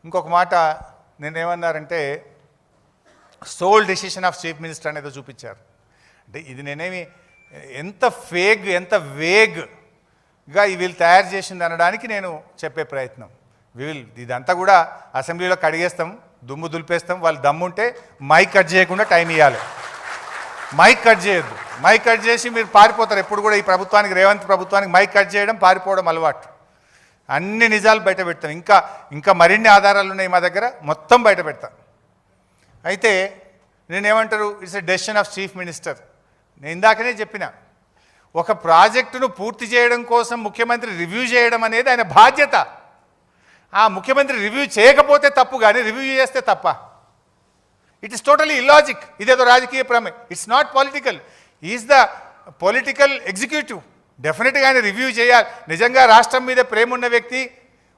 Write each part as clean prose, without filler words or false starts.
ఇంకొక మాట నేనేమన్నారంటే sole decision of chief minister అనేది చూపించారు. అంటే ఇది నేనేమి ఎంత ఫేగ్ ఎంత వేగ్గా వీళ్ళు తయారు చేసింది అనడానికి నేను చెప్పే ప్రయత్నం. ఇదంతా కూడా అసెంబ్లీలో కడిగేస్తాం, దుమ్ము దులిపేస్తాం. వాళ్ళు దమ్ముంటే మైక్ కట్ చేయకుండా టైం ఇవ్వాలి. మైక్ కట్ చేయొద్దు. మైక్ కట్ చేసి మీరు పారిపోతారు. ఎప్పుడు కూడా ఈ ప్రభుత్వానికి, రేవంత్ ప్రభుత్వానికి మైక్ కట్ చేయడం, పారిపోవడం అలవాటు. అన్ని నిజాలు బయట పెడతాం. ఇంకా మరిన్ని ఆధారాలు ఉన్నాయి మా దగ్గర, మొత్తం బయట పెడతాం. అయితే నేనేమంటారు, it's a decision of chief minister. నేను ఇందాకనే చెప్పిన, ఒక ప్రాజెక్టును పూర్తి చేయడం కోసం ముఖ్యమంత్రి రివ్యూ చేయడం అనేది ఆయన బాధ్యత. ఆ ముఖ్యమంత్రి రివ్యూ చేయకపోతే తప్పు, కానీ రివ్యూ చేస్తే తప్ప. It is totally illogic. ఇదేదో రాజకీయ ప్రమే, it's not political. Is the political executive. డెఫినెట్గా ఆయన రివ్యూ చేయాలి. నిజంగా రాష్ట్రం మీద ప్రేమ ఉన్న వ్యక్తి,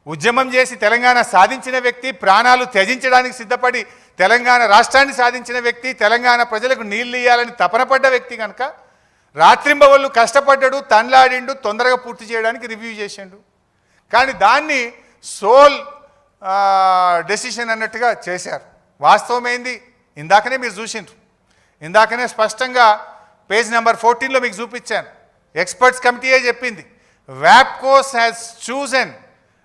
ఉద్యమం చేసి తెలంగాణ సాధించిన వ్యక్తి, ప్రాణాలు త్యజించడానికి సిద్ధపడి తెలంగాణ రాష్ట్రాన్ని సాధించిన వ్యక్తి, తెలంగాణ ప్రజలకు నీళ్ళు ఇవ్వాలని తపన పడ్డ వ్యక్తి కనుక రాత్రింబవళ్ళు కష్టపడ్డాడు, తన్లాడిండు, తొందరగా పూర్తి చేయడానికి రివ్యూ చేసిండు. కానీ దాన్ని సోల్ డెసిషన్ అన్నట్టుగా చేశారు. వాస్తవమైంది ఇందాకనే మీరు చూసిండ్రు. ఇందాకనే స్పష్టంగా పేజ్ నెంబర్ 14లో మీకు చూపించాను. ఎక్స్పర్ట్స్ కమిటీయే చెప్పింది, వ్యాప్కోస్ has chosen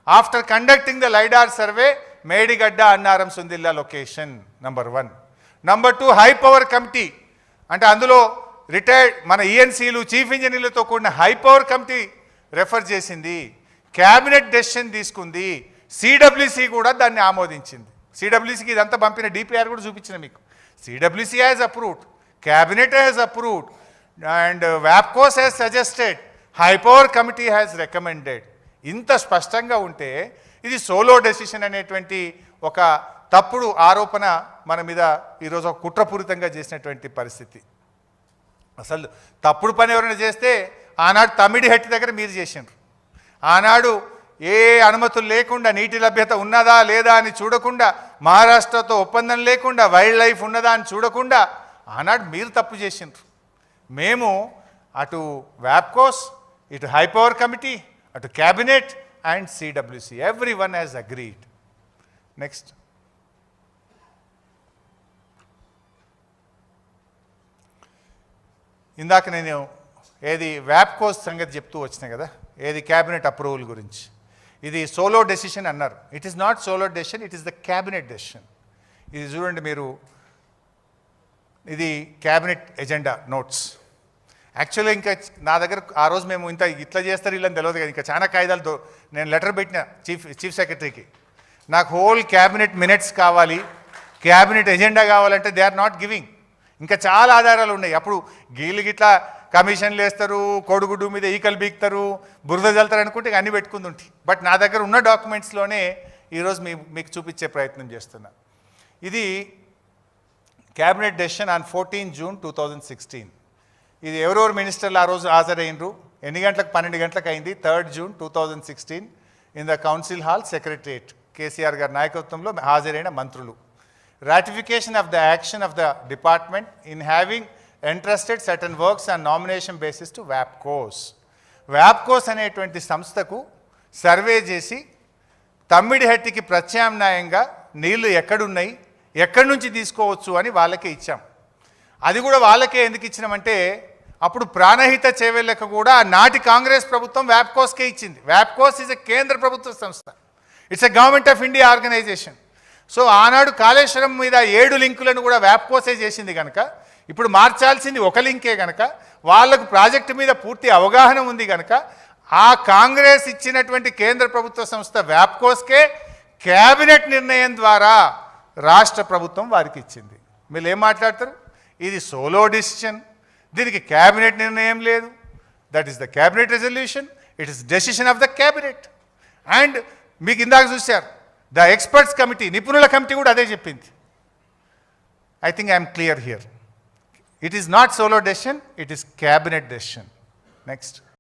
after conducting the lidar survey Medigadda Annaram Sundilla location. Number 1. Number 2, high power committee. అంటే అందులో రిటైర్డ్ మన ఈఎన్సీలు, చీఫ్ ఇంజనీర్లతో కూడిన హై పవర్ కమిటీ రెఫర్ చేసింది. క్యాబినెట్ డెసిషన్ తీసుకుంది. సిడబ్ల్యూసి కూడా దాన్ని ఆమోదించింది. సిడబ్ల్యూసికి ఇదంతా పంపిన డిపిఆర్ కూడా చూపించిన మీకు. CWC has approved, cabinet has approved, and వ్యాప్కోస్ has suggested, high power committee has recommended. ఇంత స్పష్టంగా ఉంటే ఇది సోలో డెసిషన్ అనేటువంటి ఒక తప్పుడు ఆరోపణ మన మీద ఈరోజు ఒక కుట్రపూరితంగా చేసినటువంటి పరిస్థితి. అసలు తప్పుడు పని ఎవరైనా చేస్తే ఆనాడు తమ్మిడిహట్టి దగ్గర మీరు చేసిండ్రు. ఆనాడు ఏ అనుమతులు లేకుండా, నీటి లభ్యత ఉన్నదా లేదా అని చూడకుండా, మహారాష్ట్రతో ఒప్పందం లేకుండా, వైల్డ్ లైఫ్ ఉన్నదా అని చూడకుండా ఆనాడు మీరు తప్పు చేసిండ్రు. మేము అటు వ్యాప్కోస్, ఇటు హై పవర్ కమిటీ, అటు cabinet and CWC, everyone has agreed. Next. ఇందాక నేను ఏది వ్యాప్కోస్ సంగతి చెప్తూ వచ్చినా కదా, ఏది క్యాబినెట్ అప్రూవల్ గురించి. ఇది సోలో డెసిషన్ అన్నారు. It is not solo decision, it is the cabinet decision. ఇది చూడండి మీరు, ఇది క్యాబినెట్ ఎజెండా నోట్స్. యాక్చువల్గా ఇంకా నా దగ్గర ఆ రోజు మేము ఇట్లా చేస్తారు వీళ్ళని తెలియదు కదా, ఇంకా చాలా కాయిదాలతో నేను లెటర్ పెట్టిన చీఫ్ సెక్రటరీకి. నాకు హోల్ క్యాబినెట్ మినిట్స్ కావాలి, క్యాబినెట్ ఎజెండా కావాలంటే దే ఆర్ నాట్ గివింగ్. ఇంకా చాలా ఆధారాలు ఉన్నాయి. అప్పుడు గీళ్ళు గిట్లా కమిషన్లు వేస్తారు, కోడిగుడ్డు మీద ఈకలు బీక్తారు, బురద జల్తారు అనుకుంటే అన్నీ పెట్టుకుంది ఉంటాయి. బట్ నా దగ్గర ఉన్న డాక్యుమెంట్స్లోనే ఈరోజు మీకు చూపించే ప్రయత్నం చేస్తున్నా. ఇది క్యాబినెట్ డెసిషన్ ఆన్ 14 జూన్ 2016. ఇది ఎవరెవరు మినిస్టర్లు ఆ రోజు హాజరైనరు, ఎన్ని గంటలకు, 12 గంటలకు అయింది. 3 June 2016 in the council hall, secretariat, KCR గారి నాయకత్వంలో హాజరైన మంత్రులు. Ratification of the action of the department in having entrusted certain works on nomination basis to వ్యాప్కోస్. వ్యాప్కోస్ అనేటువంటి సంస్థకు సర్వే చేసి తమ్మిడిహట్టికి ప్రత్యామ్నాయంగా నీళ్లు ఎక్కడున్నాయి, ఎక్కడి నుంచి తీసుకోవచ్చు అని వాళ్ళకే ఇచ్చాం. అది కూడా వాళ్ళకే ఎందుకు ఇచ్చినామంటే, అప్పుడు ప్రాణహిత చేవెళ్ళకు కూడా నాటి కాంగ్రెస్ ప్రభుత్వం వ్యాప్కోస్కే ఇచ్చింది. వ్యాప్కోస్ ఈజ్ ఎ కేంద్ర ప్రభుత్వ సంస్థ, it's a government of India organisation. So ఆనాడు కాళేశ్వరం మీద 7 లింకులను కూడా వ్యాప్కోసే చేసింది కనుక, ఇప్పుడు మార్చాల్సింది ఒక లింకే కనుక, వాళ్లకు ప్రాజెక్టు మీద పూర్తి అవగాహన ఉంది కనుక, ఆ కాంగ్రెస్ ఇచ్చినటువంటి కేంద్ర ప్రభుత్వ సంస్థ వ్యాప్కోస్కే క్యాబినెట్ నిర్ణయం ద్వారా రాష్ట్ర ప్రభుత్వం వారికి ఇచ్చింది. మీరు ఏం మాట్లాడతారు? ఇది సోలో డిసిషన్, దీనికి క్యాబినెట్ నిర్ణయం లేదు. That is the cabinet resolution, it is decision of the cabinet. And మీకు ఇందాక చూశారు, ద ఎక్స్పర్ట్స్ కమిటీ, నిపుణుల కమిటీ కూడా అదే చెప్పింది. I think I'm clear here. It is not solo decision, it is cabinet decision. Next.